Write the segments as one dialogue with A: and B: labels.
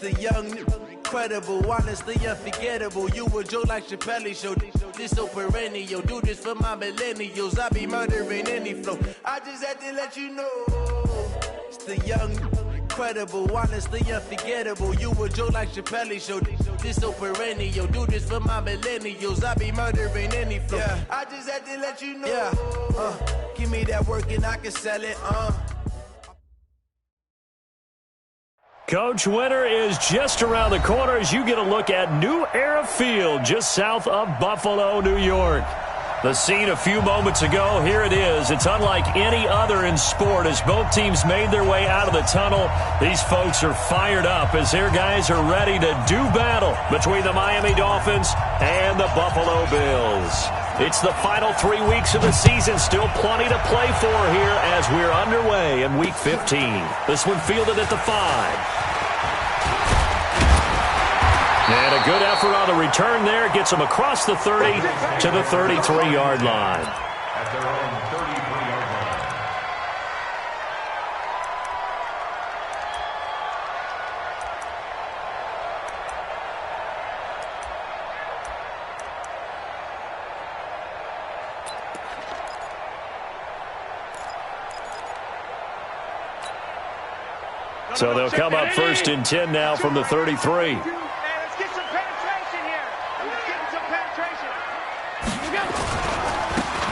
A: The young, incredible, honestly unforgettable. You a joke like Chappelle Show. This so perennial. Do this for my millennials. I be murdering any flow. I just had to let you know. It's the young, incredible, honestly unforgettable. You a joke like Chappelle Show. This so perennial. Do this for my millennials. I be murdering any flow. Yeah. I just had to let you know. Yeah. Give me that work and I can sell it.
B: Coach, winter is just around the corner as you get a look at New Era Field just south of Buffalo, New York. The scene a few moments ago, here it is. It's unlike any other in sport as both teams made their way out of the tunnel. These folks are fired up as their guys are ready to do battle between the Miami Dolphins and the Buffalo Bills. It's the final 3 weeks of the season. Still plenty to play for here as we're underway in Week 15. This one fielded at the 5. And a good effort on the return there. Gets them across the 30 to the 33-yard line.
C: At their own 33-yard line.
B: So they'll come up 1st and 10 now from the 33.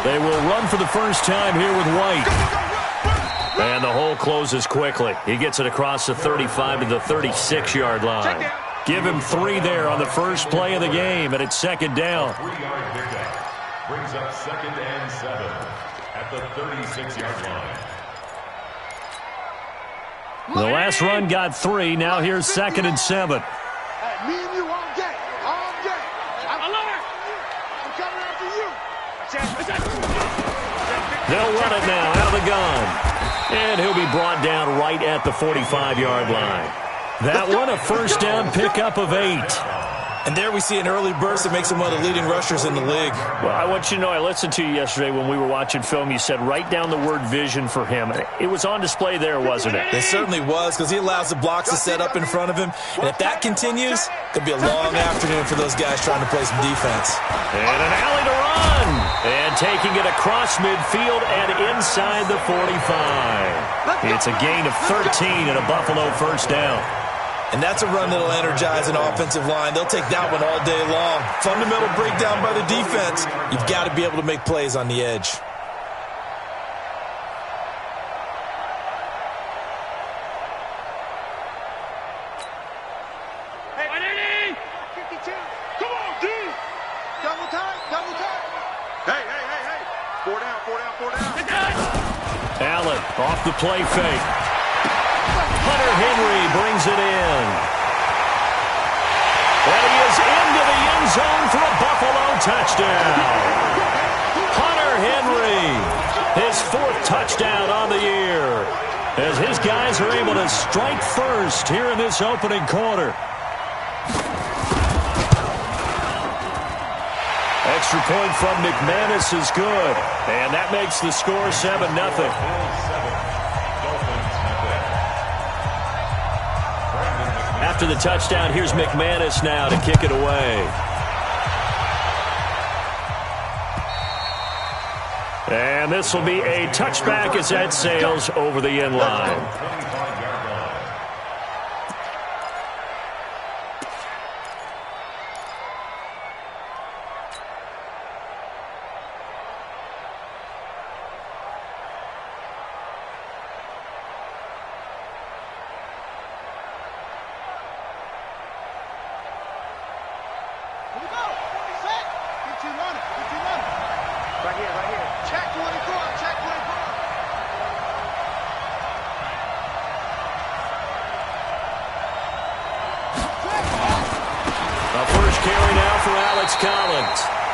B: They will run for the first time here with White. And the hole closes quickly. He gets it across the 35 to the 36-yard line. Give him 3 there on the first play of the game, and it's 2nd down.
C: 3-yard pickup brings up 2nd and 7 at the 36-yard line.
B: The last run got 3. Now here's 2nd and 7.
D: Me and you all day. All day. I'm coming after you.
B: They'll run it now out of the gun. And he'll be brought down right at the 45-yard line. That one, a first down pickup of 8.
E: And there we see an early burst that makes him one of the leading rushers in the league.
B: Well, I want you to know, I listened to you yesterday when we were watching film. You said write down the word vision for him. It was on display there, wasn't it?
E: It certainly was, because he allows the blocks to set up in front of him. And if that continues, it could be a long afternoon for those guys trying to play some defense.
B: And an alley to run. And taking it across midfield and inside the 45. It's a gain of 13 and a Buffalo first down.
E: And that's a run that'll energize an offensive line. They'll take that one all day long. Fundamental breakdown by the defense. You've got to be able to make plays on the edge.
D: Hey, 52. Come on, D. Double time, double time. Hey. 4 down.
B: Allen off the play fake. Hunter Henry brings it in. And he is into the end zone for a Buffalo touchdown. Hunter Henry, his 4th touchdown on the year, as his guys are able to strike first here in this opening quarter. Extra point from McManus is good, and that makes the score 7-0. After the touchdown, here's McManus now to kick it away. And this will be a touchback as that sails over the end line.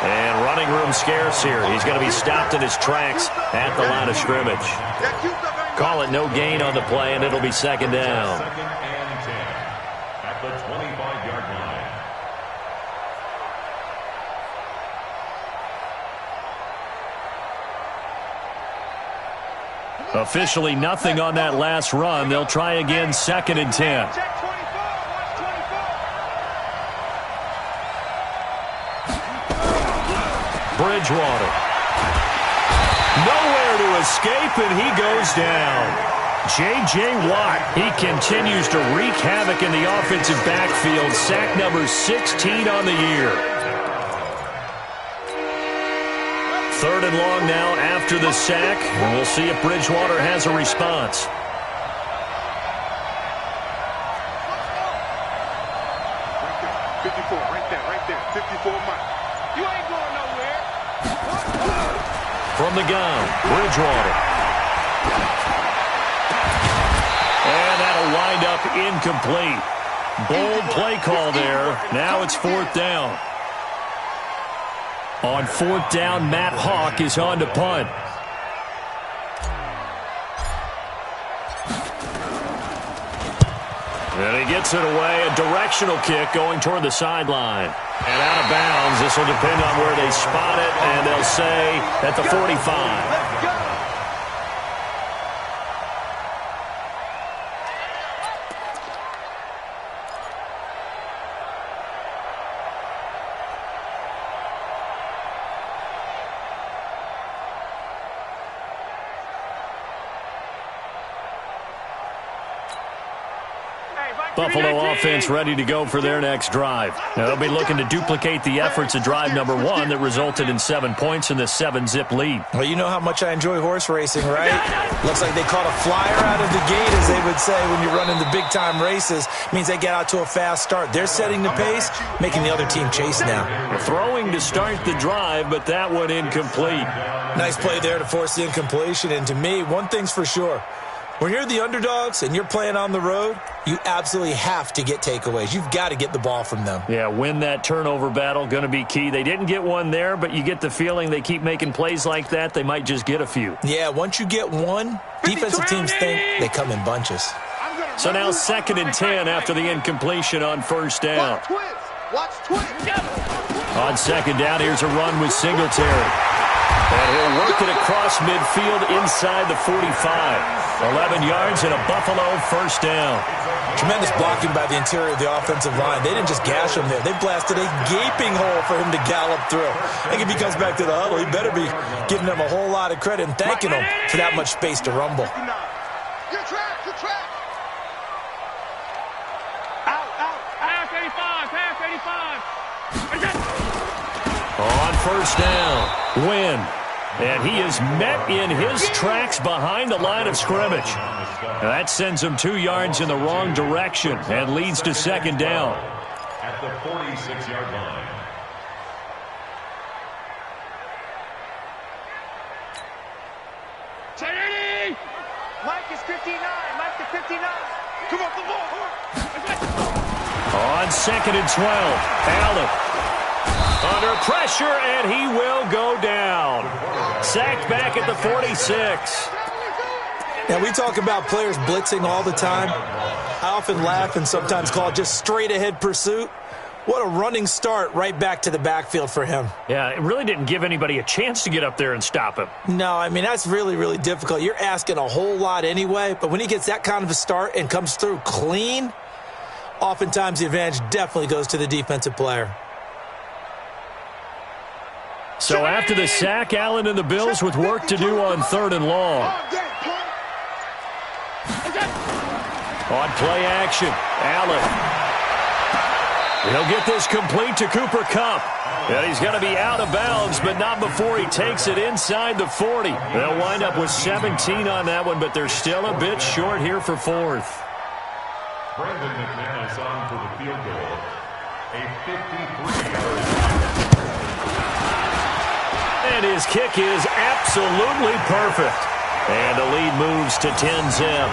B: And running room scarce here. He's going to be stopped in his tracks at the line of scrimmage. Call it no gain on the play, and it'll be 2nd down.
C: 2nd and 10 at the 25-yard line.
B: Officially nothing on that last run. They'll try again 2nd and 10. Bridgewater. Nowhere to escape, and he goes down. J.J. Watt, he continues to wreak havoc in the offensive backfield. Sack number 16 on the year. 3rd and long now after the sack. And we'll see if Bridgewater has a response.
D: Right there. 54 miles. You ain't going nowhere.
B: From the gun, Bridgewater. And that'll wind up incomplete. Bold play call there. Now it's 4th down. On 4th down, Matt Hawk is on to punt. And he gets it away. A directional kick going toward the sideline. And out of bounds. This will depend on where they spot it. And they'll say at the 45.
D: Let's go.
B: Buffalo offense ready to go for their next drive. Now they'll be looking to duplicate the efforts of drive number 1 that resulted in 7 points in this 7-zip lead.
E: Well, you know how much I enjoy horse racing, right? Looks like they caught a flyer out of the gate, as they would say when you're running the big-time races. Means they get out to a fast start. They're setting the pace, making the other team chase now.
B: Throwing to start the drive, but that one incomplete.
E: Nice play there to force the incompletion. And to me, one thing's for sure. When you're the underdogs and you're playing on the road, you absolutely have to get takeaways. You've got to get the ball from them.
B: Yeah, win that turnover battle, going to be key. They didn't get one there, but you get the feeling they keep making plays like that, they might just get a few.
E: Yeah, once you get one, defensive teams think they come in bunches.
B: So now 2nd and 10 after the incompletion on 1st down.
D: Watch twins.
B: On 2nd down, here's a run with Singletary. And he'll work it across midfield inside the 45. 11 yards and a Buffalo 1st down.
E: Tremendous blocking by the interior of the offensive line. They didn't just gash him there. They blasted a gaping hole for him to gallop through. I think if he comes back to the huddle, he better be giving them a whole lot of credit and thanking them for that much space to rumble.
D: Good track. Out. Pass 85.
B: On 1st down, Wynn. And he is met in his tracks behind the line of scrimmage. And that sends him 2 yards in the wrong direction and leads to 2nd down.
C: At the 46-yard line.
D: Mike is 59. Mike to 59. Come on.
B: On 2nd and 12, Allen. Under pressure, and he will go down. Sacked back at the 46.
E: Now, we talk about players blitzing all the time. I often laugh and sometimes call it just straight-ahead pursuit. What a running start right back to the backfield for him.
B: Yeah, it really didn't give anybody a chance to get up there and stop him.
E: No, I mean, that's really, really difficult. You're asking a whole lot anyway, but when he gets that kind of a start and comes through clean, oftentimes the advantage definitely goes to the defensive player.
B: So after the sack, Allen and the Bills with work to do on 3rd and long. On play action, Allen. He'll get this complete to Cooper Kupp. And he's going to be out of bounds, but not before he takes it inside the 40. They'll wind up with 17 on that one, but they're still a bit short here for 4th.
C: Brandon McManus on for the field goal. A 53-yard.
B: And his kick is absolutely perfect. And the lead moves to 10-zip.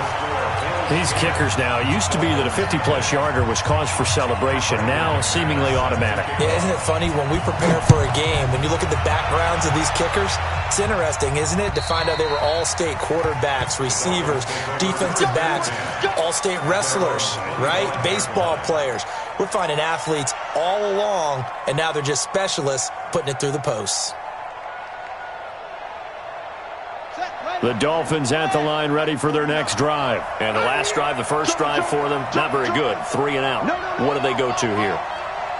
B: These kickers now, it used to be that a 50-plus yarder was cause for celebration. Now, seemingly automatic.
E: Yeah, isn't it funny when we prepare for a game, when you look at the backgrounds of these kickers, it's interesting, isn't it, to find out they were all-state quarterbacks, receivers, defensive backs, all-state wrestlers, right? Baseball players. We're finding athletes all along, and now they're just specialists putting it through the posts.
B: The Dolphins at the line ready for their next drive. And the last drive, the first drive for them, not very good. 3 and out. What do they go to here?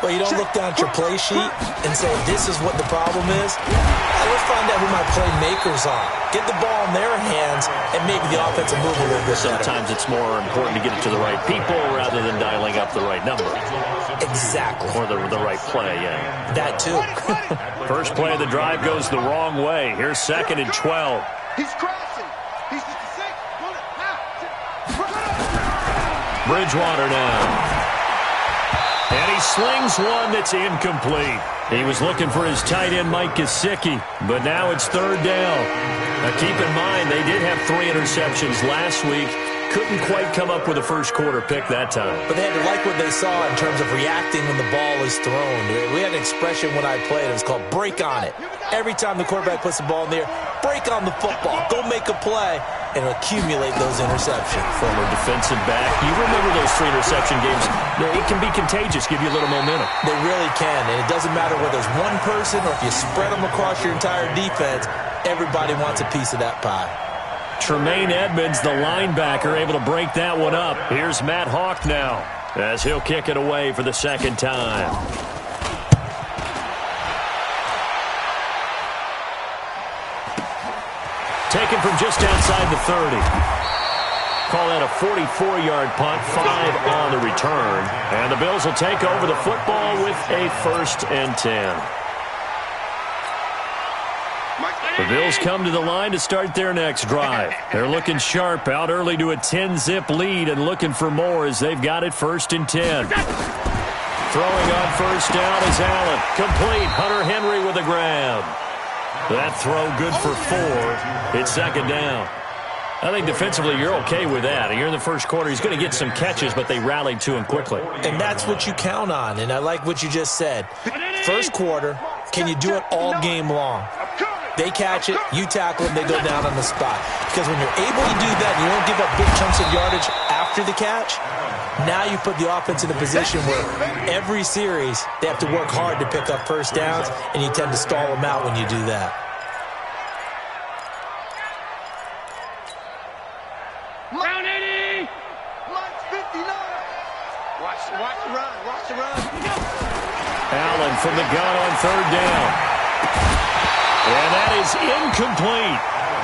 E: Well, you don't look down at your play sheet and say, this is what the problem is. Let's find out who my playmakers are. Get the ball in their hands, and maybe the offense will move a little bit better.
B: Sometimes it's more important to get it to the right people rather than dialing up the right number.
E: Exactly.
B: Or the right play, yeah.
E: That too.
B: First play of the drive goes the wrong way. Here's 2nd and 12.
D: He's crossing. He's just a sick.
B: Bridgewater now. And he slings one that's incomplete. He was looking for his tight end, Mike Gesicki, but now it's 3rd down. Now keep in mind, they did have 3 interceptions last week. Couldn't quite come up with a first quarter pick that time.
E: But they had to like what they saw in terms of reacting when the ball is thrown. We had an expression when I played. It was called break on it. Every time the quarterback puts the ball in the air, break on the football. Go make a play and accumulate those interceptions.
B: Former defensive back. You remember those 3 interception games. It can be contagious, give you a little momentum.
E: They really can, and it doesn't matter whether it's one person or if you spread them across your entire defense, everybody wants a piece of that pie.
B: Tremaine Edmonds, the linebacker, able to break that one up. Here's Matt Hawk now as he'll kick it away for the 2nd time. Taken from just outside the 30. Call that a 44-yard punt, 5 on the return. And the Bills will take over the football with a 1st and 10. The Bills come to the line to start their next drive. They're looking sharp, out early to a 10-zip lead and looking for more as they've got it 1st and 10. Throwing on 1st down is Allen. Complete. Hunter Henry with a grab. That throw good for 4. It's 2nd down. I think defensively you're okay with that. Here in the first quarter, he's going to get some catches, but they rallied to him quickly.
E: And that's what you count on, and I like what you just said. First quarter, can you do it all game long? They catch it, you tackle them, they go down on the spot. Because when you're able to do that, and you don't give up big chunks of yardage after the catch, now you put the offense in a position where every series they have to work hard to pick up 1st downs, and you tend to stall them out when you do that.
D: Round 80! Mike's 59! Watch the run, watch the run.
B: Allen from the gun on 3rd down. And that is incomplete.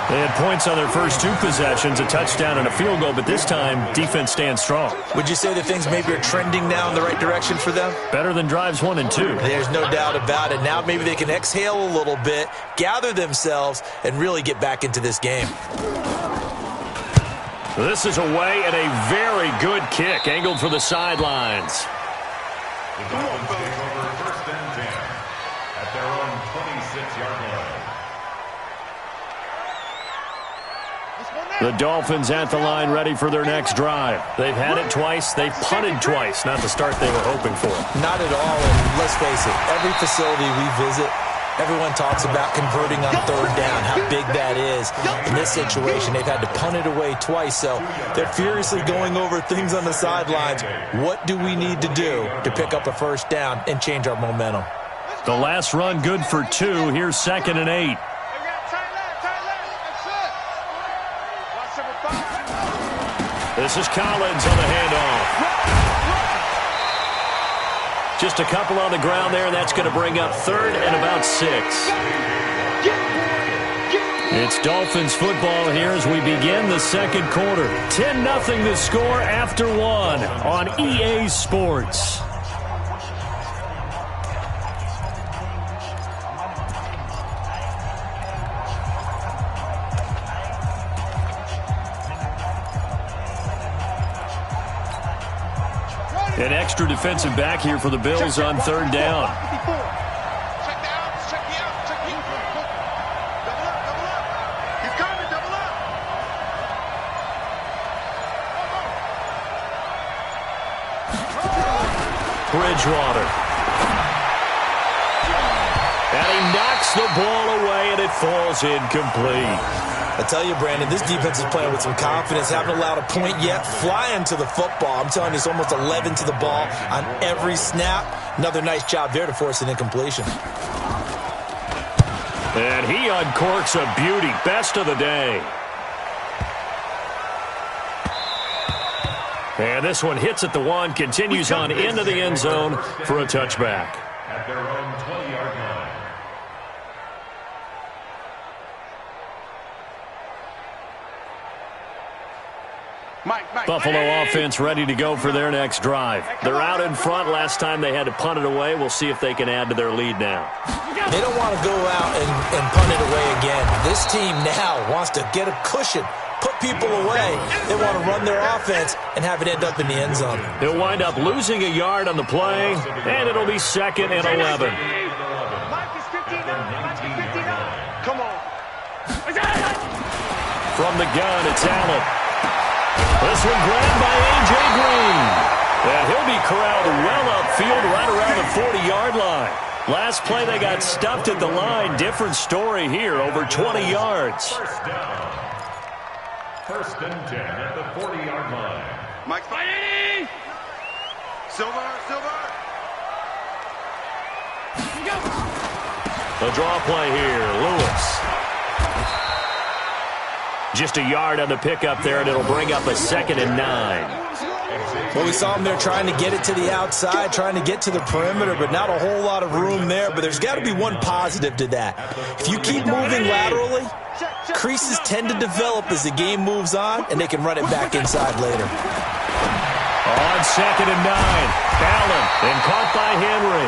B: They had points on their first 2 possessions, a touchdown and a field goal, but this time, defense stands strong.
E: Would you say that things maybe are trending now in the right direction for them?
B: Better than drives 1 and 2.
E: There's no doubt about it. Now maybe they can exhale a little bit, gather themselves, and really get back into this game.
B: This is away and a very good kick, angled for the sidelines.
C: The Dolphins take over 1st and 10 at their own 26-yard line.
B: The Dolphins at the line ready for their next drive. They've had it twice. They've punted twice. Not the start they were hoping for.
E: Not at all, and let's face it, every facility we visit, everyone talks about converting on 3rd down, how big that is. In this situation, they've had to punt it away twice, so they're furiously going over things on the sidelines. What do we need to do to pick up a 1st down and change our momentum?
B: The last run good for 2. Here's 2nd and 8. This is Collins on the handoff. Just a couple on the ground there, and that's going to bring up 3rd and about 6. It's Dolphins football here as we begin the 2nd quarter. 10-0 the score after 1 on EA Sports. An extra defensive back here for the Bills on 3rd down. Bridgewater. And he knocks the ball away, and it falls incomplete.
E: I tell you, Brandon, this defense is playing with some confidence. Haven't allowed a point yet. Flying to the football. I'm telling you, it's almost 11 to the ball on every snap. Another nice job there to force an incompletion.
B: And he uncorks a beauty. Best of the day. And this one hits at the 1, continues on into the end zone for a touchback.
C: At their own 20-yard line.
B: Buffalo offense ready to go for their next drive. They're out in front. Last time they had to punt it away. We'll see if they can add to their lead now.
E: They don't want to go out and punt it away again. This team now wants to get a cushion, put people away. They want to run their offense and have it end up in the end zone.
B: He'll wind up losing a yard on the play, and it'll be 2nd and 11.
D: Come on.
B: From the gun, it's Allen. This one grabbed by A.J. Green. And he'll be corralled well upfield right around the 40-yard line. Last play they got stuffed at the line. Different story here, over 20 yards.
C: First down. 1st and 10 at the 40-yard line.
D: Mike Spaghetti! Silver.
B: The draw play here, Lewis. Just a yard on the pickup there, and it'll bring up a 2nd and 9.
E: Well, we saw him there trying to get it to the outside, trying to get to the perimeter, but not a whole lot of room there. But there's got to be one positive to that. If you keep moving laterally, creases tend to develop as the game moves on, and they can run it back inside later.
B: On 2nd and 9, Allen, and caught by Henry.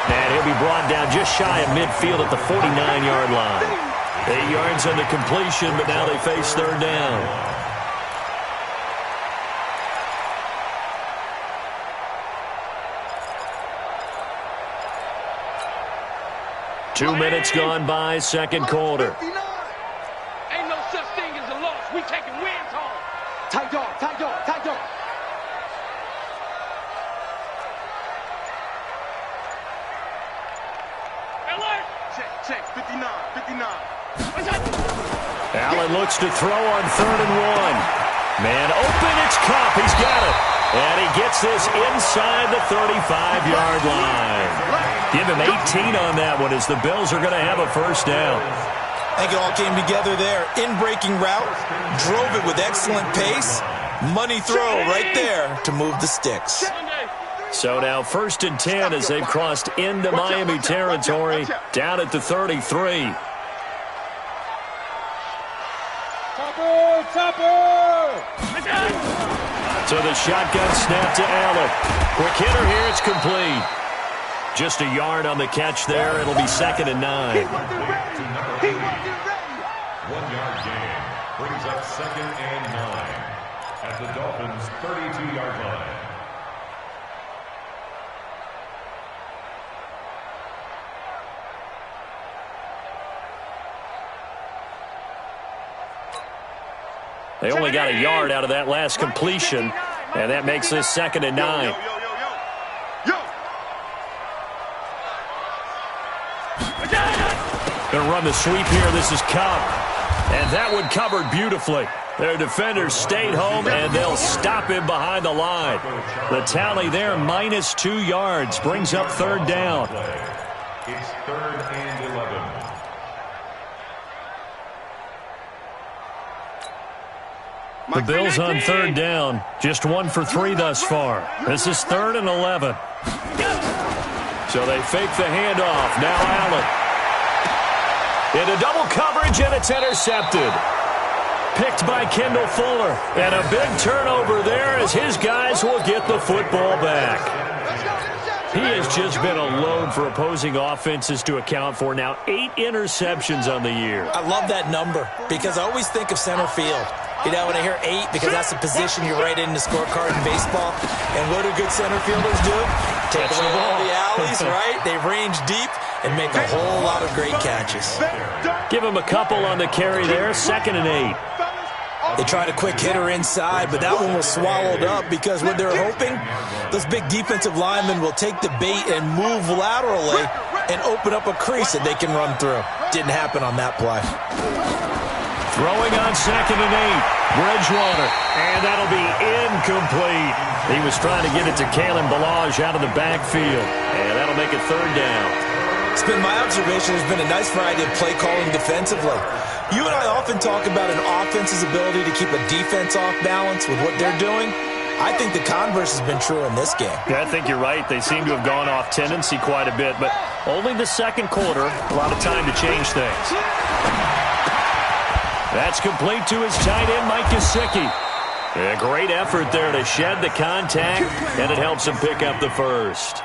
B: And he'll be brought down just shy of midfield at the 49-yard line. 8 yards on the completion, but now they face 3rd down. Two minutes gone by, 2nd quarter.
D: Ain't no such thing as a loss. We taking wins home. Tight dog. Check. 59.
B: Allen looks to throw on 3rd and 1. Man open, it's Cup. He's got it. And he gets this inside the 35-yard line. Give him 18 on that one as the Bills are going to have a 1st down.
E: I think it all came together there. In-breaking route, drove it with excellent pace. Money throw right there to move the sticks.
B: So now 1st and 10 as they've crossed into Miami territory, down at the 33. So the shotgun snap to Allen. Quick hitter here, it's complete. Just a yard on the catch there. It'll be 2nd and 9.
C: 1-yard gain brings up 2nd and 9 at the Dolphins' 32-yard line.
B: They only got a yard out of that last completion, and that makes this 2nd and 9. Going to run the sweep here. This is Cup. And that one covered beautifully. Their defenders stayed home, and they'll stop him behind the line. The tally there, minus 2 yards, brings up 3rd down.
C: It's 3rd and 11.
B: The Bills on 3rd down, just 1 for 3 thus far. This is 3rd and 11. So they fake the handoff. Now Allen. Into double coverage, and it's intercepted. Picked by Kendall Fuller. And a big turnover there as his guys will get the football back. He has just been a load for opposing offenses to account for. Now 8 interceptions on the year.
E: I love that number because I always think of center field. You know, when I hear 8, because that's the position you write in the scorecard in baseball. And what do good center fielders do? Take away all the alleys, right? They range deep and make a whole lot of great catches.
B: Give him a couple on the carry there, 2nd and 8.
E: They tried a quick hitter inside, but that one was swallowed up because what they're hoping, those big defensive linemen will take the bait and move laterally and open up a crease that they can run through. Didn't happen on that play.
B: Throwing on 2nd and 8, Bridgewater, and that'll be incomplete. He was trying to get it to Kalen Ballage out of the backfield, and that'll make it 3rd down.
E: It's been my observation there's been a nice variety of play calling defensively. You and I often talk about an offense's ability to keep a defense off balance with what they're doing. I think the converse has been true in this game.
B: Yeah, I think you're right. They seem to have gone off tendency quite a bit, but only the second quarter. A lot of time to change things. That's complete to his tight end, Mike Gesicki. A great effort there to shed the contact, and it helps him pick up the first.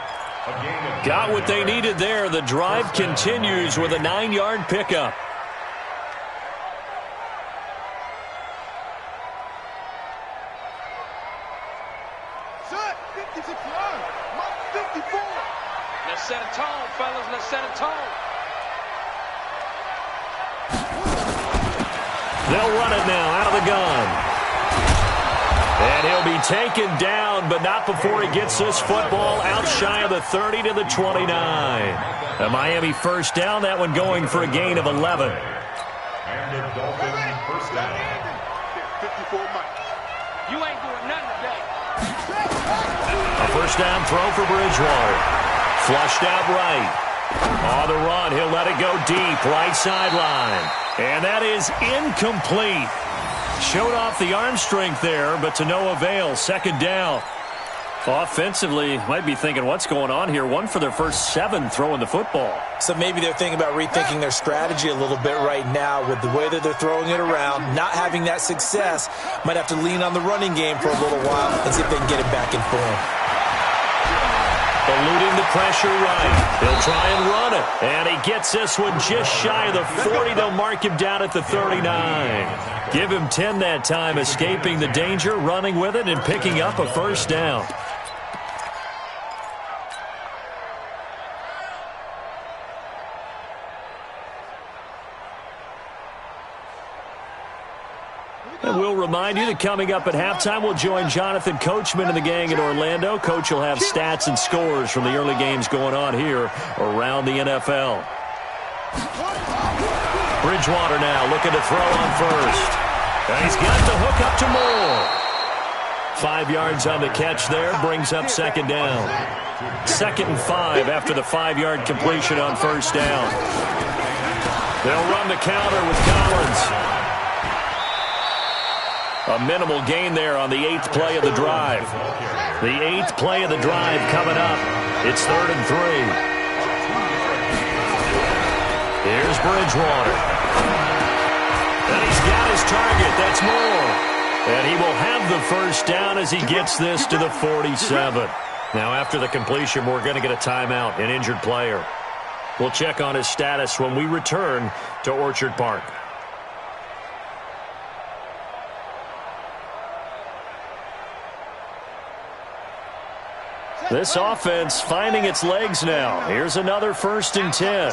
B: Got what they needed there. The drive continues with a 9-yard pickup.
D: Set, 56 yards. Mike 54. Let's set a tone, fellas. Let's set a tone.
B: They'll run it now out of the gun. And he'll be taken down, but not before he gets this football out shy of the 30 to the 29. A Miami first down, that one going for a gain of 11.
C: And the Dolphins first down.
D: 54 Mike. You ain't doing nothing today.
B: A first down throw for Bridgewater. Flushed out right. On the run, he'll let it go deep, right sideline. And that is incomplete. Showed off the arm strength there, but to no avail. Second down. Offensively, might be thinking, what's going on here? One for their first 7 throwing the football.
E: So maybe they're thinking about rethinking their strategy a little bit right now with the way that they're throwing it around. Not having that success, might have to lean on the running game for a little while and see if they can get it back in form.
B: Eluding the pressure right. He'll try and run it. And he gets this one just shy of the 40. They'll mark him down at the 39. Give him 10 that time, escaping the danger, running with it, and picking up a first down. And we'll remind you that coming up at halftime, we'll join Jonathan Coachman and the gang in Orlando. Coach will have stats and scores from the early games going on here around the NFL. Bridgewater now looking to throw on first. And he's got the hook up to Moore. 5 yards on the catch there, brings up second down. 2nd and 5 after the 5-yard completion on first down. They'll run the counter with Collins. A minimal gain there on the 8th play of the drive. The 8th play of the drive coming up. It's 3rd and 3. Here's Bridgewater. And he's got his target. That's Moore. And he will have the first down as he gets this to the 47. Now after the completion, we're going to get a timeout, an injured player. We'll check on his status when we return to Orchard Park. This offense finding its legs now. Here's another 1st and 10.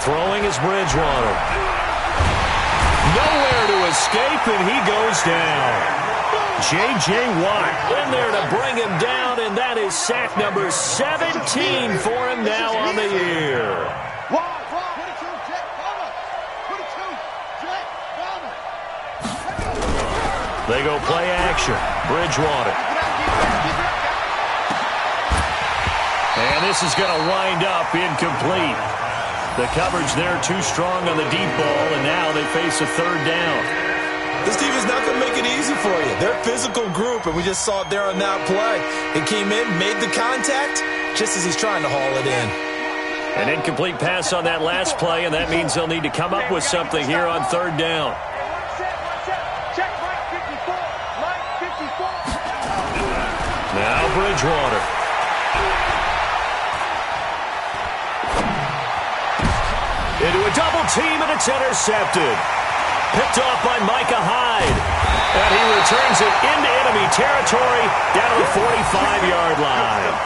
B: Throwing is Bridgewater. Nowhere to escape, and he goes down. J.J. Watt in there to bring him down, and that is sack number 17 for him now on the year. They go play action. Bridgewater. And this is going to wind up incomplete. The coverage there too strong on the deep ball, and now they face a 3rd down.
E: This team is not going to make it easy for you. They're a physical group, and we just saw it there on that play. It came in, made the contact, just as he's trying to haul it in.
B: An incomplete pass on that last play, and that means they'll need to come up with something here on 3rd down. Now Bridgewater. Into a double team, and it's intercepted. Picked off by Micah Hyde. And he returns it into enemy territory down to the 45-yard line.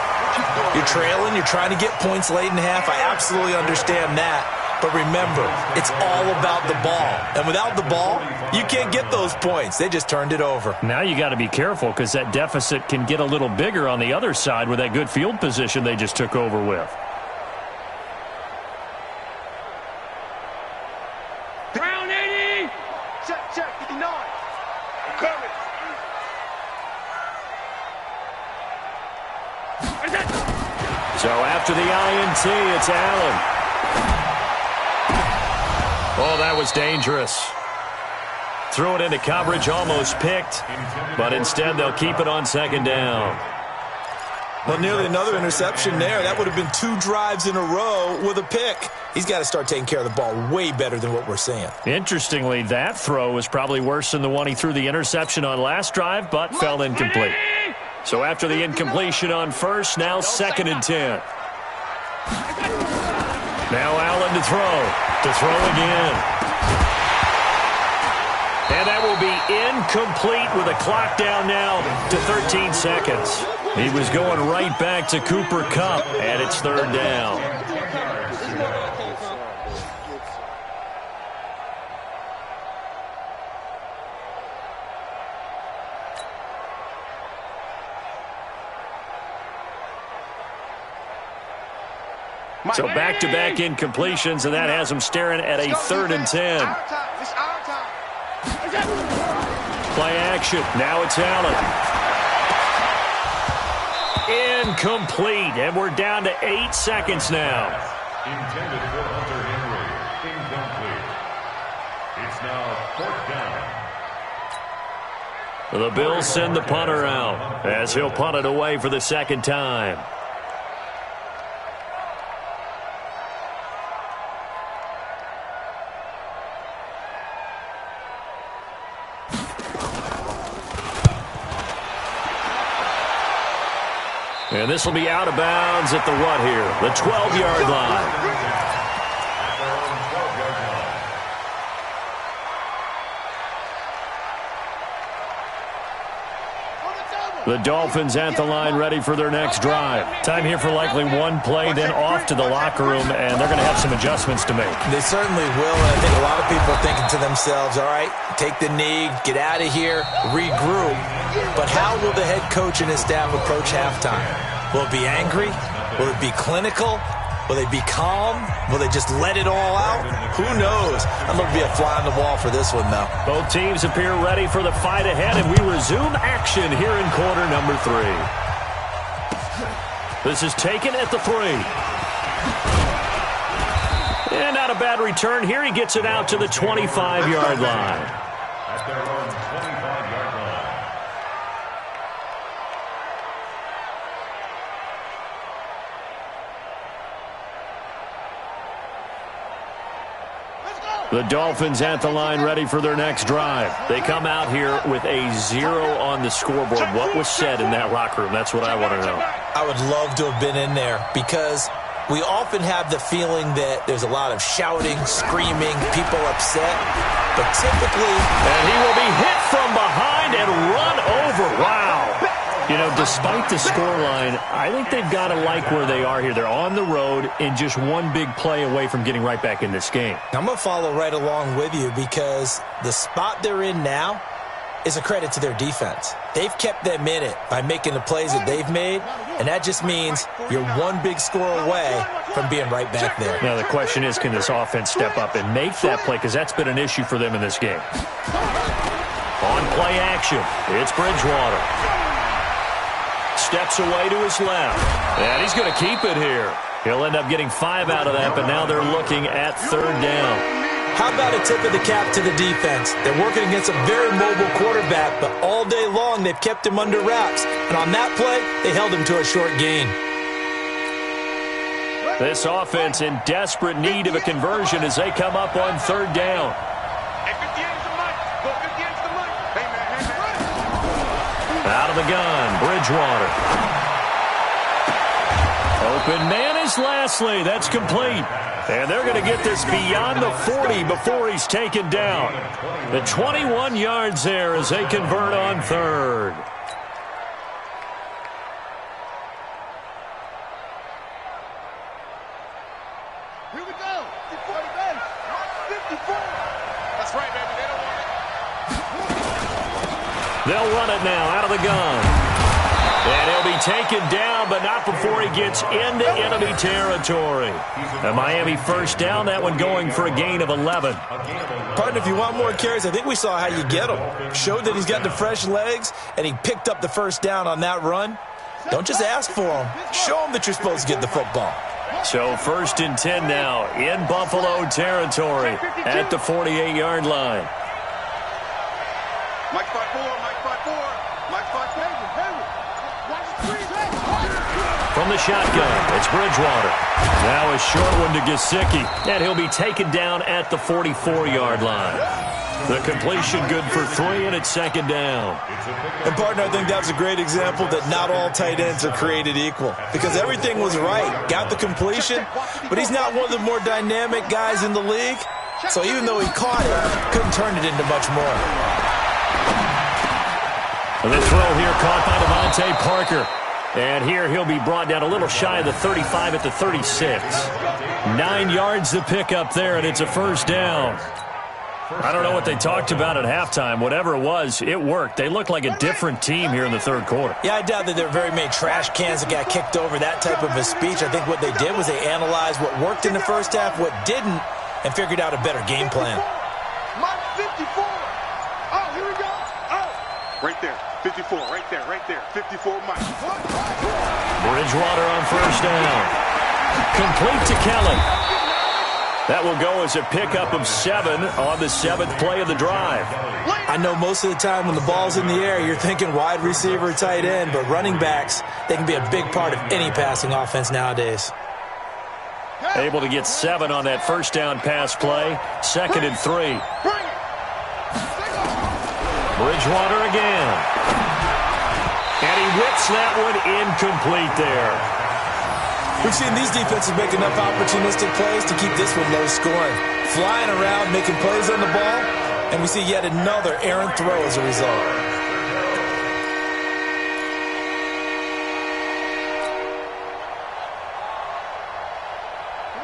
E: You're trailing, you're trying to get points late in half. I absolutely understand that. But remember, it's all about the ball. And without the ball, you can't get those points. They just turned it over.
B: Now you got to be careful because that deficit can get a little bigger on the other side with that good field position they just took over with.
D: Ground 80! Check, 59. I'm coming.
B: So after the INT, it's Allen. Oh, that was dangerous. Threw it into coverage, almost picked, but instead they'll keep it on second down.
E: Well, nearly another interception there. That would have been 2 drives in a row with a pick. He's got to start taking care of the ball way better than what we're seeing.
B: Interestingly, that throw was probably worse than the one he threw the interception on last drive, but fell incomplete. So after the incompletion on first, now 2nd and 10. Now Allen to throw again. And that will be incomplete with a clock down now to 13 seconds. He was going right back to Cooper Kupp, and it's 3rd down. So back-to-back incompletions, and that has him staring at a 3rd and 10. Play action. Now it's Allen. Incomplete, and we're down to 8 seconds now.
C: Intended for Hunter Henry. Incomplete. It's now 4th down.
B: The Bills send the punter out as he'll punt it away for the 2nd time. And this will be out of bounds at the what here? The 12-yard line. The Dolphins at the line ready for their next drive. Time here for likely one play, then off to the locker room, and they're going to have some adjustments to make.
E: They certainly will, and I think a lot of people are thinking to themselves, all right, take the knee, get out of here, regroup. But how will the head coach and his staff approach halftime? Will it be angry? Will it be clinical? Will they be calm? Will they just let it all out? Who knows? I'm going to be a fly on the wall for this one, though.
B: Both teams appear ready for the fight ahead, and we resume action here in quarter number 3. This is taken at the 3. And not a bad return here. He gets it out to the 25-yard line.
C: At their own 25-yard line.
B: The Dolphins at the line ready for their next drive. They come out here with a 0 on the scoreboard. What was said in that locker room? That's what I want to know.
E: I would love to have been in there because we often have the feeling that there's a lot of shouting, screaming, people upset. But typically...
B: And he will be hit from behind and run over. Wow. You know, despite the scoreline, I think they've got to like where they are here. They're on the road and just one big play away from getting right back in this game.
E: I'm going to follow right along with you because the spot they're in now is a credit to their defense. They've kept them in it by making the plays that they've made, and that just means you're one big score away from being right back there.
B: Now, the question is, can this offense step up and make that play? Because that's been an issue for them in this game. On play action, it's Bridgewater. Steps away to his left. And he's going to keep it here. He'll end up getting 5 out of that, but now they're looking at 3rd down.
E: How about a tip of the cap to the defense? They're working against a very mobile quarterback, but all day long they've kept him under wraps. And on that play, they held him to a short gain.
B: This offense in desperate need of a conversion as they come up on 3rd down. Out of the gun, Bridgewater. Open man is Lashley. That's complete. And they're going to get this beyond the 40 before he's taken down. The 21 yards there as they convert on 3rd.
D: Here we go. 54 to bench. 54. That's right, baby. They don't want it.
B: They'll run it now out of the gun. And he'll be taken down, but not before he gets into enemy territory. A Miami 1st down, that one going for a gain of 11.
E: Partner, if you want more carries, I think we saw how you get them. Showed that he's got the fresh legs, and he picked up the 1st down on that run. Don't just ask for them. Show them that you're supposed to get the football.
B: So 1st and 10 now in Buffalo territory at the 48-yard line. From the shotgun, it's Bridgewater. Now a short one to Gesicki, and he'll be taken down at the 44-yard line. The completion good for 3, and it's second down.
E: And, partner, I think that's a great example that not all tight ends are created equal, because everything was right. Got the completion, but he's not one of the more dynamic guys in the league. So even though he caught it, couldn't turn it into much more.
B: The throw here caught by Devontae Parker. And here he'll be brought down a little shy of the 35 at the 36. 9 yards to pick up there, and it's a first down. I don't know what they talked about at halftime. Whatever it was, it worked. They looked like a different team here in the third quarter.
E: Yeah, I doubt that there were very many trash cans that got kicked over, that type of a speech. I think what they did was they analyzed what worked in the first half, what didn't, and figured out a better game plan.
D: Mike 54. Oh, here we go. Oh. Right there. 54, right there, 54 Mike.
B: Bridgewater on first down. Complete to Kelly. That will go as a pickup of 7 on the 7th play of the drive.
E: I know most of the time when the ball's in the air, you're thinking wide receiver, tight end, but running backs, they can be a big part of any passing offense nowadays.
B: Able to get 7 on that first down pass play. 2nd and 3. Bridgewater again. And he whips that one incomplete there.
E: We've seen these defenses make enough opportunistic plays to keep this one low scoring. Flying around, making plays on the ball, and we see yet another errant throw as a result.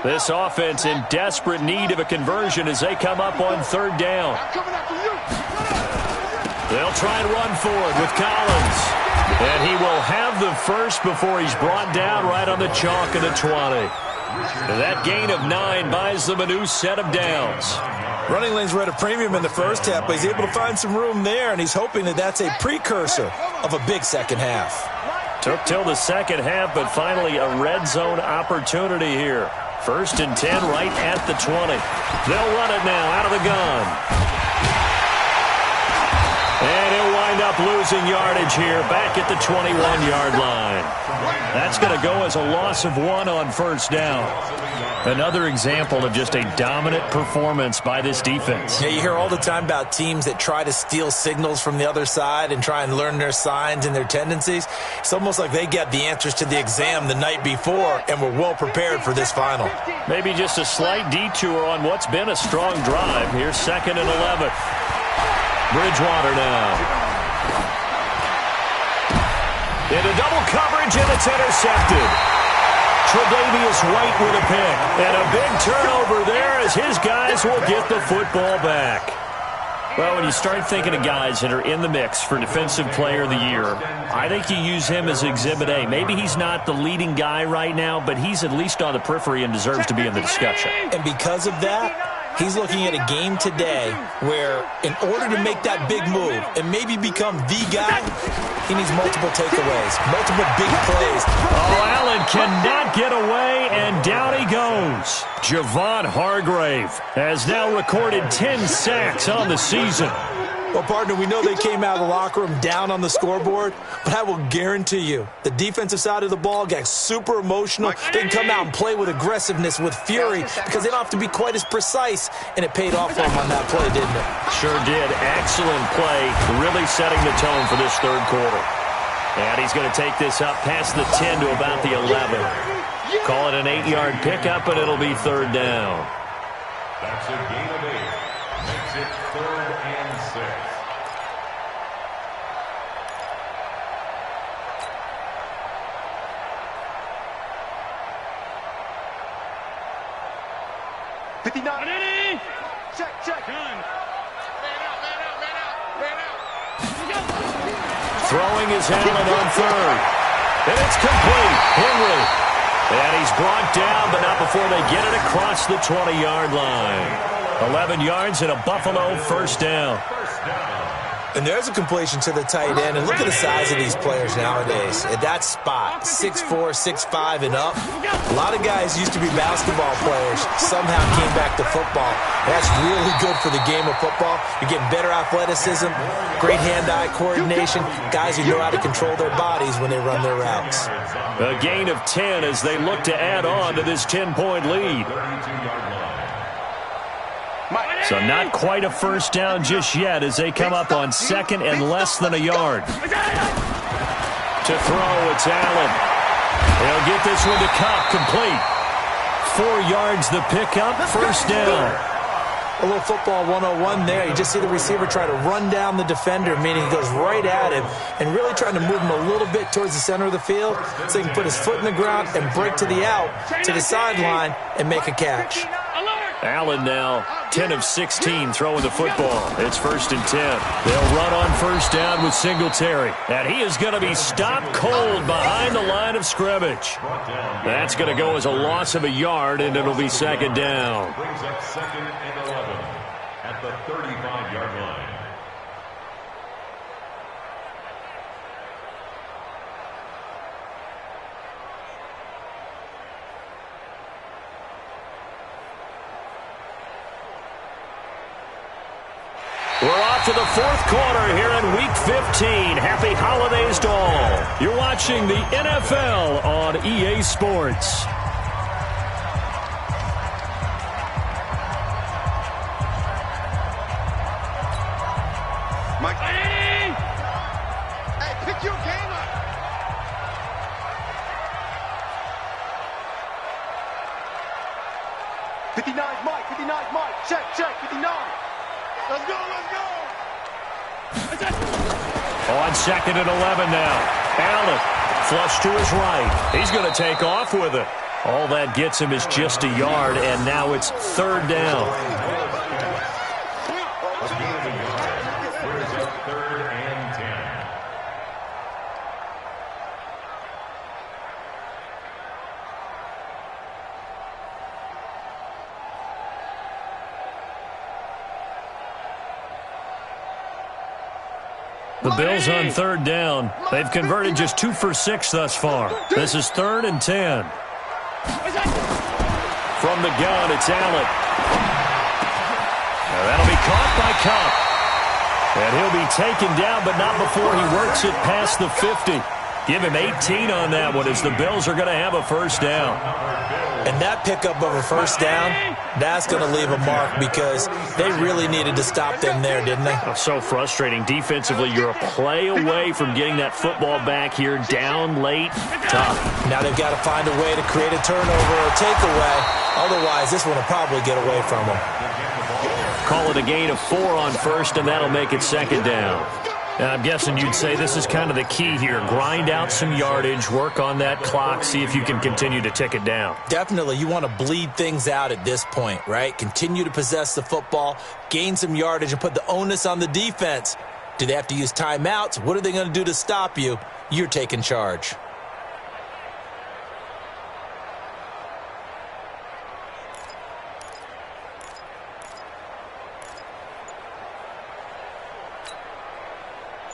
B: This offense in desperate need of a conversion as they come up on third down. They'll try and run forward with Collins. And he will have the first before he's brought down right on the chalk of the 20. And that gain of 9 buys them a new set of downs.
E: Running lanes were at a premium in the first half, but he's able to find some room there, and he's hoping that that's a precursor of a big second half.
B: Took till the second half, but finally a red zone opportunity here. 1st and 10 right at the 20. They'll run it now out of the gun. And he'll wind up losing yardage here back at the 21-yard line. That's going to go as a loss of 1 on first down. Another example of just a dominant performance by this defense.
E: Yeah, you hear all the time about teams that try to steal signals from the other side and try and learn their signs and their tendencies. It's almost like they got the answers to the exam the night before and were well prepared for this final.
B: Maybe just a slight detour on what's been a strong drive. Here's 2nd and 11. Bridgewater now. Into double coverage, and it's intercepted. Tre'Davious White with a pick. And a big turnover there as his guys will get the football back. Well, when you start thinking of guys that are in the mix for Defensive Player of the Year, I think you use him as Exhibit A. Maybe he's not the leading guy right now, but he's at least on the periphery and deserves to be in the discussion.
E: And because of that, he's looking at a game today where in order to make that big move and maybe become the guy, he needs multiple takeaways, multiple big plays.
B: Oh, Allen cannot get away, and down he goes. Javon Hargrave has now recorded 10 sacks on the season.
E: Well, partner, we know they came out of the locker room down on the scoreboard, but I will guarantee you the defensive side of the ball got super emotional. They can come out and play with aggressiveness, with fury, because they don't have to be quite as precise, and it paid off for them on that play, didn't it?
B: Sure did. Excellent play, really setting the tone for this third quarter. And he's going to take this up past the 10 to about the 11. Call it an 8-yard pickup, and it'll be third down.
C: That's a gain of 8. Makes it 3rd and 6.
D: Check.
B: Throwing his Allen on third. And it's complete. Henry. And he's brought down, but not before they get it across the 20-yard line. 11 yards and a Buffalo first down.
E: And there's a completion to the tight end. And look at the size of these players nowadays. At that spot, 6'4", 6'5", and up. A lot of guys used to be basketball players, somehow came back to football. That's really good for the game of football. You're getting better athleticism, great hand-eye coordination, guys who know how to control their bodies when they run their routes.
B: A gain of 10 as they look to add on to this 10-point lead. So not quite a first down just yet as they come up on second and less than a yard. To throw, it's Allen. They'll get this one to Cup, complete. 4 yards the pickup, first down.
E: A little football 101 there. You just see the receiver try to run down the defender, meaning he goes right at him and really trying to move him a little bit towards the center of the field so he can put his foot in the ground and break to the out, to the sideline, and make a catch.
B: Allen now 10 of 16 throwing the football. It's first and 10. They'll run on first down with Singletary. And he is going to be stopped cold behind the line of scrimmage. That's going to go as a loss of a yard, and it'll be second down.
C: Brings up second and 11 at the 35-yard line.
B: We're off to the fourth quarter here in Week 15. Happy holidays to all. You're watching the NFL on EA Sports.
D: Mike. Hey, pick your game up. '59's Mike. 59's Mike. Check. 59. Let's go.
B: On second and 11 now. Allen, flush to his right. He's going to take off with it. All that gets him is just a yard, and now it's third down.
C: Third and 10.
B: The Bills on third down. They've converted just 2 for 6 thus far. This is third and 10. From the gun, it's Allen. Now that'll be caught by Cup. And he'll be taken down, but not before he works it past the 50. Give him 18 on that one as the Bills are going to have a first down.
E: And that pickup of a first down, that's going to leave a mark because they really needed to stop them there, didn't they?
B: Oh, so frustrating. Defensively, you're a play away from getting that football back here, down late. Tough.
E: Now they've got to find a way to create a turnover or takeaway. Otherwise, this one will probably get away from them.
B: Call it a gain of 4 on first, and that'll make it second down. And I'm guessing you'd say this is kind of the key here. Grind out some yardage, work on that clock, see if you can continue to tick it down.
E: Definitely. You want to bleed things out at this point, right? Continue to possess the football, gain some yardage, and put the onus on the defense. Do they have to use timeouts? What are they going to do to stop you? You're taking charge.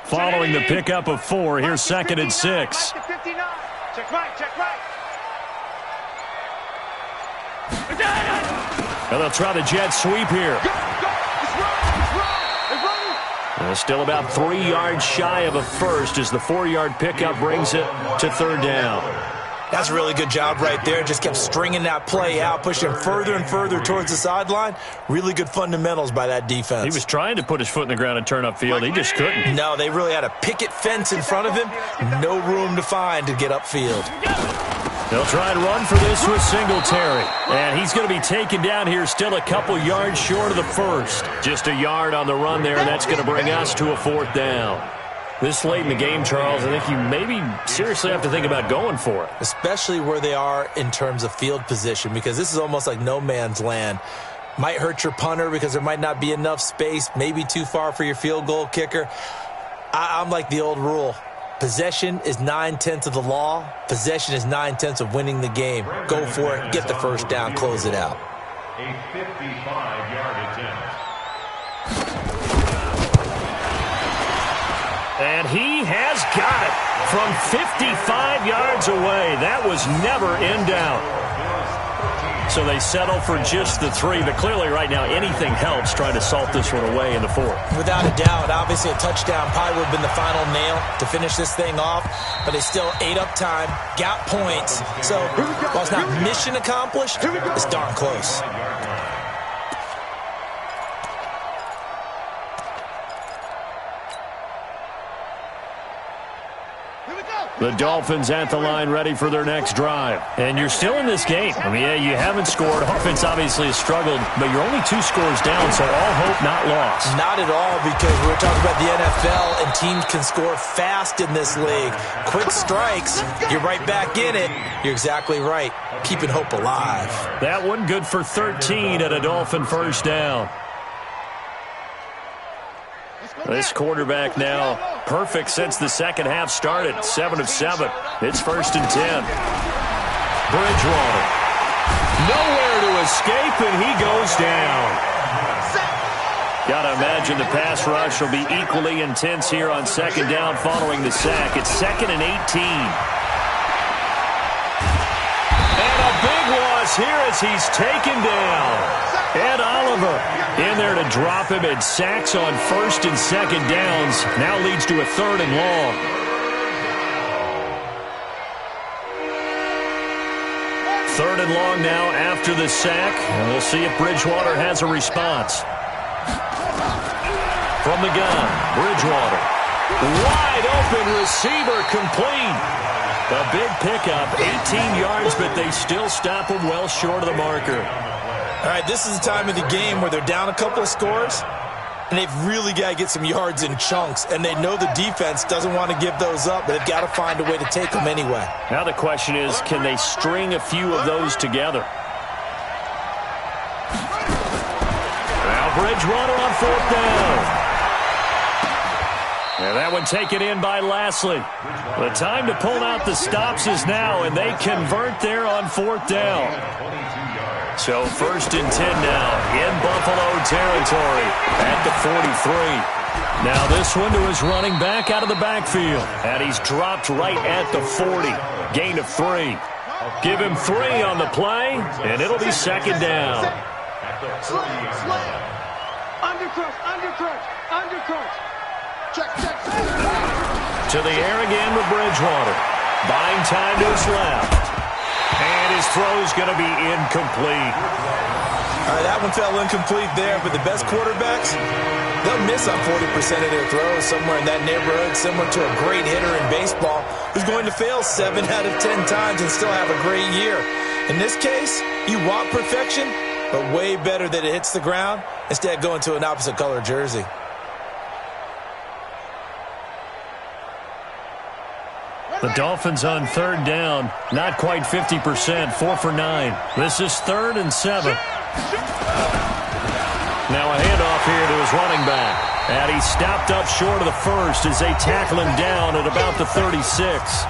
B: Following the pickup of 4, here's second and 6.
D: Check right.
B: And they'll try the jet sweep here. Still about 3 yards shy of a first as the 4-yard pickup brings it to third down.
E: That's a really good job right there. Just kept stringing that play out, pushing further and further towards the sideline. Really good fundamentals by that defense.
B: He was trying to put his foot in the ground and turn upfield. He just couldn't.
E: No, they really had a picket fence in front of him. No room to find to get upfield.
B: They'll try and run for this with Singletary. And he's going to be taken down here still a couple yards short of the first. Just a yard on the run there, and that's going to bring us to a fourth down. This late in the game, Charles, I think you maybe seriously have to think about going for it.
E: Especially where they are in terms of field position, because this is almost like no man's land. Might hurt your punter because there might not be enough space, maybe too far for your field goal kicker. I'm like the old rule. Possession is 9/10 of the law. Possession is 9/10 of winning the game. Go for it. Get the first down. Close it out.
C: A 55-yard attempt.
B: And he has got it from 55 yards away. That was never in doubt. So they settle for just the 3, but clearly right now anything helps trying to salt this one away in the 4th.
E: Without a doubt, obviously a touchdown probably would have been the final nail to finish this thing off, but they still ate up time, got points. So while it's not mission accomplished, it's darn close.
B: The Dolphins at the line ready for their next drive. And you're still in this game. I mean, yeah, you haven't scored. Offense obviously has struggled, but you're only 2 scores down, so all hope not lost.
E: Not at all, because we're talking about the NFL, and teams can score fast in this league. Quick strikes, you're right back in it. You're exactly right. Keeping hope alive.
B: That one good for 13 at a Dolphin first down. This quarterback now perfect since the second half started. 7 of 7. It's 1st and 10. Bridgewater. Nowhere to escape, and he goes down. Got to imagine the pass rush will be equally intense here on second down following the sack. It's 2nd and 18. And a big loss here as he's taken down. Ed Oliver in there to drop him, and sacks on 1st and 2nd downs. Now leads to a 3rd and long. Third and long now after the sack, and we'll see if Bridgewater has a response. From the gun, Bridgewater. Wide open receiver, complete. A big pickup, 18 yards, but they still stop him well short of the marker.
E: All right, this is the time of the game where they're down a couple of scores, and they've really got to get some yards in chunks, and they know the defense doesn't want to give those up, but they've got to find a way to take them anyway.
B: Now the question is, can they string a few of those together? Now Bridgewater on 4th down. And that one taken in by Lashley. The time to pull out the stops is now, and they convert there on 4th down. So 1st and 10 now in Buffalo territory at the 43. Now this one to his running back out of the backfield. And he's dropped right at the 40. Gain of 3. Give him 3 on the play, and it'll be 2nd down.
D: Undercrush, undercrush, undercrush. Check.
B: To the air again with Bridgewater. Buying time to his left. And his throw's going to be incomplete.
E: All right, that one fell incomplete there, but the best quarterbacks, they'll miss on 40% of their throws, somewhere in that neighborhood, similar to a great hitter in baseball who's going to fail 7 out of 10 times and still have a great year. In this case, you want perfection, but way better that it hits the ground instead of going to an opposite color jersey.
B: The Dolphins on 3rd down, not quite 50%, 4 for 9. This is 3rd and 7. Now a handoff here to his running back. And he stopped up short of the 1st as they tackle him down at about the 36.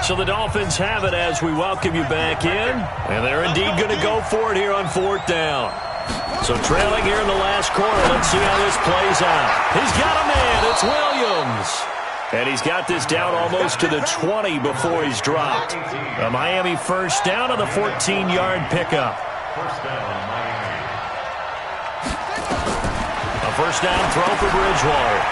B: So the Dolphins have it as we welcome you back in. And they're indeed going to go for it here on 4th down. So trailing here in the last quarter. Let's see how this plays out. He's got a man. It's Williams. And he's got this down almost to the 20 before he's dropped. A Miami first down on the 14-yard pickup. A first down throw for Bridgewater.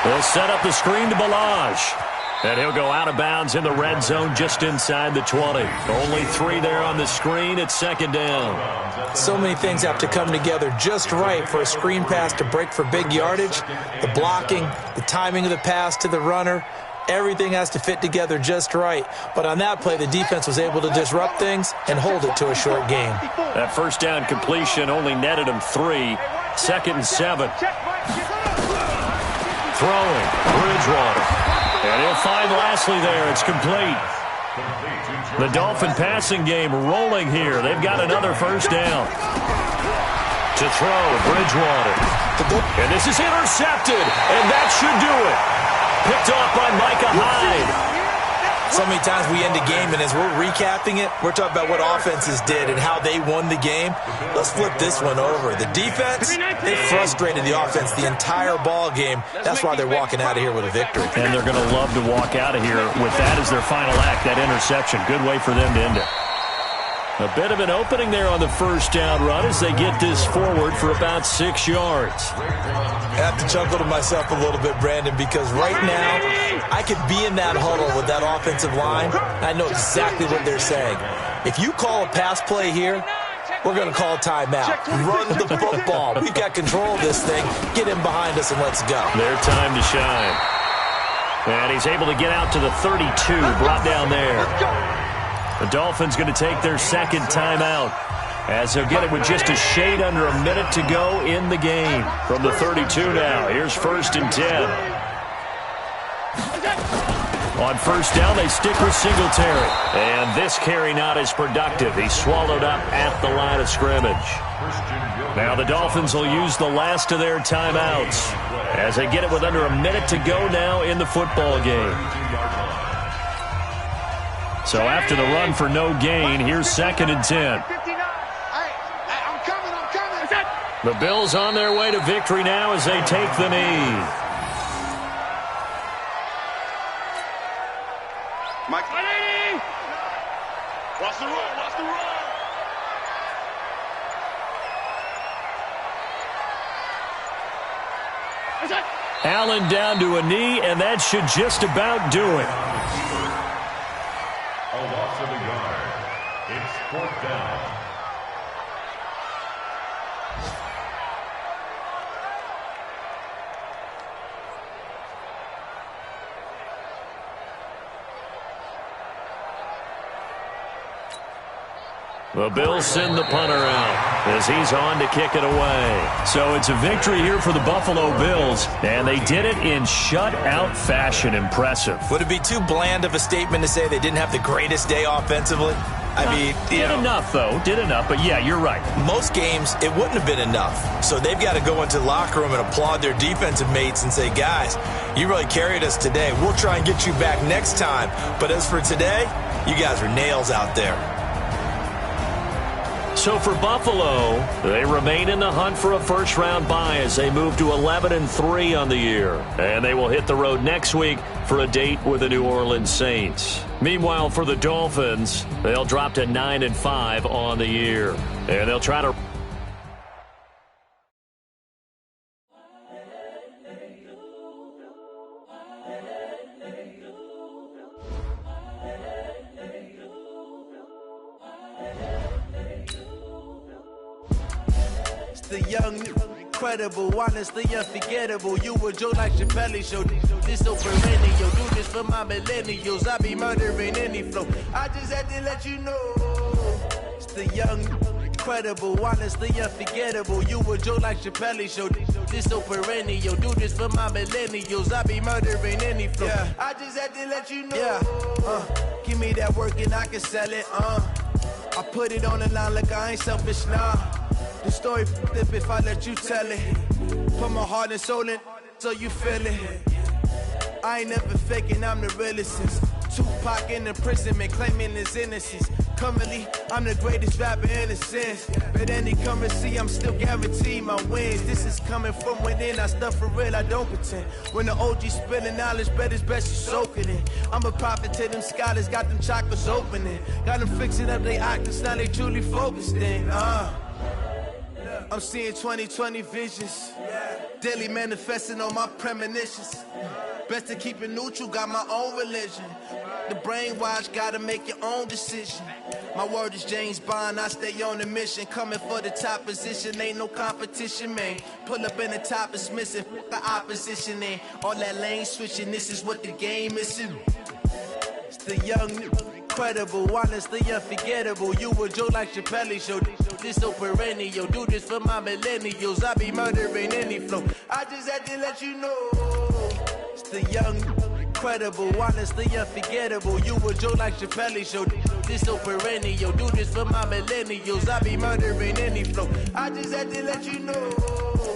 B: They'll set up the screen to Balaj. And he'll go out of bounds in the red zone just inside the 20. Only 3 there on the screen. It's 2nd down.
E: So many things have to come together just right for a screen pass to break for big yardage. The blocking, the timing of the pass to the runner, everything has to fit together just right. But on that play, the defense was able to disrupt things and hold it to a short game.
B: That first down completion only netted him 3. 2nd and 7. Throwing, Bridgewater. And he'll find Lashley there. It's complete. The Dolphin passing game rolling here. They've got another first down. To throw, Bridgewater. And this is intercepted, and that should do it. Picked off by Micah Hyde.
E: So many times we end a game, and as we're recapping it, we're talking about what offenses did and how they won the game. Let's flip this one over. The defense, they frustrated the offense the entire ball game. That's why they're walking out of here with a victory.
B: And they're going to love to walk out of here with that as their final act, that interception. Good way for them to end it. A bit of an opening there on the first down run as they get this forward for about 6 yards.
E: I have to chuckle to myself a little bit, Brandon, because right now I could be in that huddle with that offensive line. I know exactly what they're saying. If you call a pass play here, we're going to call a timeout. Run the football. We've got control of this thing. Get him behind us and let's go.
B: Their time to shine. And he's able to get out to the 32, brought down there. The Dolphins going to take their second timeout as they'll get it with just a shade under a minute to go in the game. From the 32 now, here's 1st and 10. On first down, they stick with Singletary. And this carry not as productive. He's swallowed up at the line of scrimmage. Now the Dolphins will use the last of their timeouts as they get it with under a minute to go now in the football game. So after the run for no gain, here's 2nd and 10. The Bills on their way to victory now as they take the knee.
D: Mike. Watch the run, watch the run.
B: Allen down to a knee, and that should just about do it.
C: A loss of a yard. It's 4th down.
B: The Bills send the punter out as he's on to kick it away. So it's a victory here for the Buffalo Bills, and they did it in shutout fashion. Impressive.
E: Would it be too bland of a statement to say they didn't have the greatest day offensively? I mean,
B: did enough, though. Did enough, but yeah, you're right.
E: Most games, it wouldn't have been enough. So they've got to go into the locker room and applaud their defensive mates and say, guys, you really carried us today. We'll try and get you back next time. But as for today, you guys are nails out there.
B: So for Buffalo, they remain in the hunt for a first-round bye as they move to 11-3 on the year. And they will hit the road next week for a date with the New Orleans Saints. Meanwhile, for the Dolphins, they'll drop to 9-5 on the year. And they'll try to...
A: The young, incredible, honestly unforgettable. You a Joe like Chappelle show. This so perennial. Do this for my millennials. I be murdering any flow. I just had to let you know. It's the young, incredible, honestly unforgettable. You a Joe like Chappelle show. This so perennial. Do this for my millennials. I be murdering any flow. Yeah. I just had to let you know. Yeah. Give me that work and I can sell it. I put it on the line like I ain't selfish, nah. The story flip if I let you tell it. Put my heart and soul in so you feel it. I ain't never faking, I'm the realest since Tupac in imprisonment, claiming his innocence. Currently, I'm the greatest rapper in a sense. But any currency, I'm still guaranteed my wins. This is coming from within, I stuff for real, I don't pretend. When the OG spilling knowledge, bet it's best you soak it in. I'm a prophet to them scholars, got them chakras opening. Got them fixing up they octaves, now they truly focused in. I'm seeing 2020 visions. Daily manifesting on my premonitions. Best to keep it neutral, got my own religion. The brainwash, gotta make your own decision. My word is James Bond, I stay on the mission. Coming for the top position, ain't no competition, man. Pull up in the top, it's missing, the opposition in. All that lane switching, this is what the game is. It's the young, incredible, honestly unforgettable. You a Joe like Chappelle show. This so perennial. Do this for my millennials. I be murdering any flow. I just had to let you know. It's the young, Credible, honestly unforgettable. You a joke like Chappelle Show. This so perennial. Do this for my millennials. I be murdering any flow. I just had to let you know.